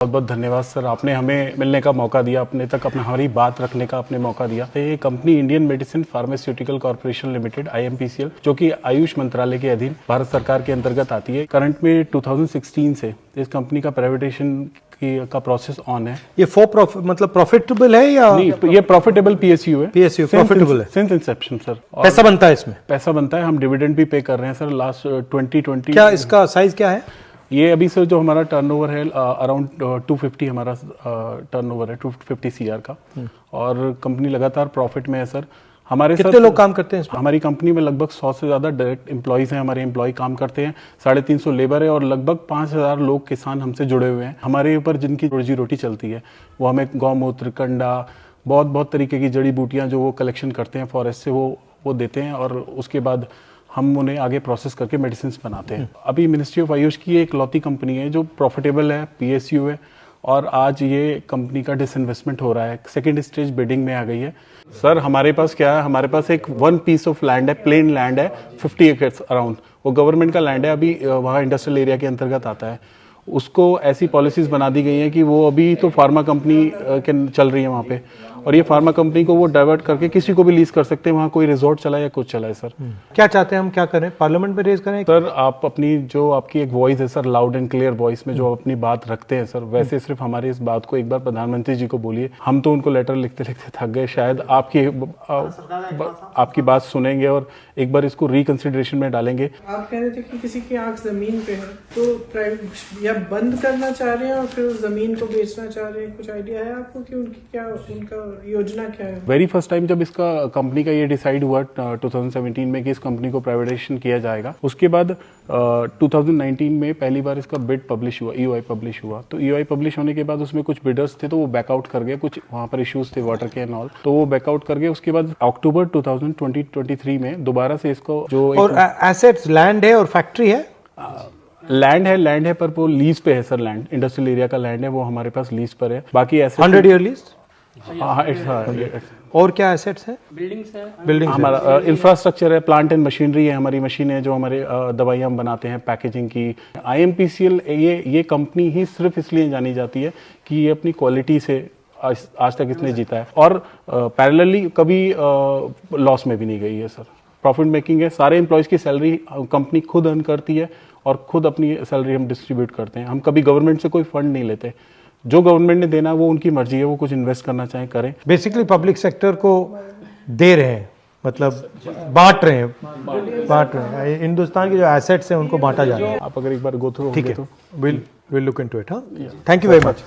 बहुत बहुत धन्यवाद सर, आपने हमें मिलने का मौका दिया, अपने तक अपना हमारी बात रखने का आपने मौका दिया। ये company Indian medicine pharmaceutical corporation limited IMPCL, जो कि आयुष मंत्रालय के अधीन भारत सरकार के अंतर्गत आती है। करंट में 2016 से इस कंपनी का प्राइवेटाइजेशन का प्रोसेस ऑन है। ये मतलब प्रॉफिटेबल है या नहीं? ये प्रॉफिटेबल PSU है। PSU प्रॉफिटेबल है सिंस इंसेप्शन सर। पैसा बनता है इसमें? पैसा बनता है, हम डिविडेंड भी पे कर रहे हैं सर लास्ट 2020। क्या इसका साइज क्या है? ये अभी सर जो हमारा टर्नओवर है अराउंड 250 हमारा टर्नओवर है 250 CR का, और कंपनी लगातार प्रॉफिट में है सर। हमारे कितने लोग काम करते हैं इसमें? हमारी कंपनी में लगभग 100 से ज़्यादा डायरेक्ट एम्प्लॉयज़ हैं, हमारे एम्प्लॉय काम करते हैं, 350 लेबर है, और लगभग 5000 लोग किसान हमसे जुड़े हुए हैं। हमारे ऊपर जिनकी रोजी रोटी चलती है वो हमें गौमूत्र, कंडा, बहुत तरीके की जड़ी बूटियाँ जो वो कलेक्शन करते हैं फॉरेस्ट से, वो देते हैं, और उसके बाद हम उन्हें आगे प्रोसेस करके मेडिसिन बनाते हैं। अभी मिनिस्ट्री ऑफ आयुष की एक लौती कंपनी है जो प्रॉफिटेबल है, PSU है, और आज ये कंपनी का डिसइन्वेस्टमेंट हो रहा है, सेकंड स्टेज बिडिंग में आ गई है। सर हमारे पास क्या है, हमारे पास एक 1 पीस ऑफ लैंड है, प्लेन लैंड है, 50 एकर्स अराउंड। वो गवर्नमेंट का लैंड है, अभी वहाँ इंडस्ट्रियल एरिया के अंतर्गत आता है। उसको ऐसी पॉलिसीज बना दी गई हैं कि वो अभी तो फार्मा कंपनी के चल रही है वहाँ पे, और ये फार्मा कंपनी को वो डाइवर्ट करके किसी को भी लीज कर सकते हैं, वहाँ कोई रिजॉर्ट चला या कुछ चला है सर। क्या चाहते हैं हम, क्या करें, पार्लियामेंट में रेज करें? सर आप अपनी जो आपकी एक वॉइस है sir, loud and clear voice में जो अपनी बात रखते हैं सर, वैसे सिर्फ हमारी इस बात को एक बार प्रधानमंत्री जी को बोलिए। हम तो उनको लेटर लिखते लिखते थक गए, शायद आपकी बात सुनेंगे और एक बार इसको रिकंसिडरेशन में डालेंगे। आप कह रहे थे कि किसी की आंख जमीन पे है, तो प्राइवेट या बंद करना चाह रहे हैं और फिर उस जमीन को बेचना चाह रहे हैं, कुछ आइडिया है आपको कि उनकी क्या, उनका योजना क्या है? वेरी फर्स्ट टाइम जब इसका कंपनी का ये डिसाइड हुआ 2017 में कि इस कंपनी को प्राइवेटाइजेशन किया जाएगा, उसके बाद 2019 में पहली बार इसका बिड पब्लिश हुआ, EOI पब्लिश हुआ। तो EOI पब्लिश होने के बाद उसमें कुछ बिडर्स थे तो वो बैकआउट कर गए, कुछ वहाँ पर इश्यूज थे वाटर के एंड ऑल, तो वो बैकआउट कर गए। उसके बाद अक्टूबर 2023 में दोबारा से इसको जो और एसेट्स, लैंड है और फैक्ट्री है? लैंड है पर वो लीज पे है सर, लैंड इंडस्ट्रियल एरिया का लैंड है, वो हमारे पास लीज पर है। बाकी ऐसे 100 ईयर लीज। हाँ, और क्या एसेट्स है? बिल्डिंग्स हमारा इंफ्रास्ट्रक्चर है, प्लांट एंड मशीनरी है, हमारी मशीन है जो हमारे दवाइयाँ हम बनाते हैं, पैकेजिंग की। IMPCL ये कंपनी ही सिर्फ इसलिए जानी जाती है कि ये अपनी क्वालिटी से आज तक इसने जीता है, और पैरेलली कभी लॉस में भी नहीं गई है सर। प्रॉफिट मेकिंग है, सारे एम्प्लॉयज़ की सैलरी कंपनी खुद अर्न करती है, और खुद अपनी सैलरी हम डिस्ट्रीब्यूट करते हैं। हम कभी गवर्नमेंट से कोई फंड नहीं लेते, जो गवर्नमेंट ने देना वो उनकी मर्जी है, वो कुछ इन्वेस्ट करना चाहे करें। बेसिकली पब्लिक सेक्टर को दे रहे हैं, मतलब बांट रहे हैं। हिंदुस्तान के जो एसेट्स हैं उनको बांटा जा रहा है। आप अगर एक बार गो थ्रू, ठीक है, विल लुक इनटू इट। हाँ, थैंक यू वेरी मच।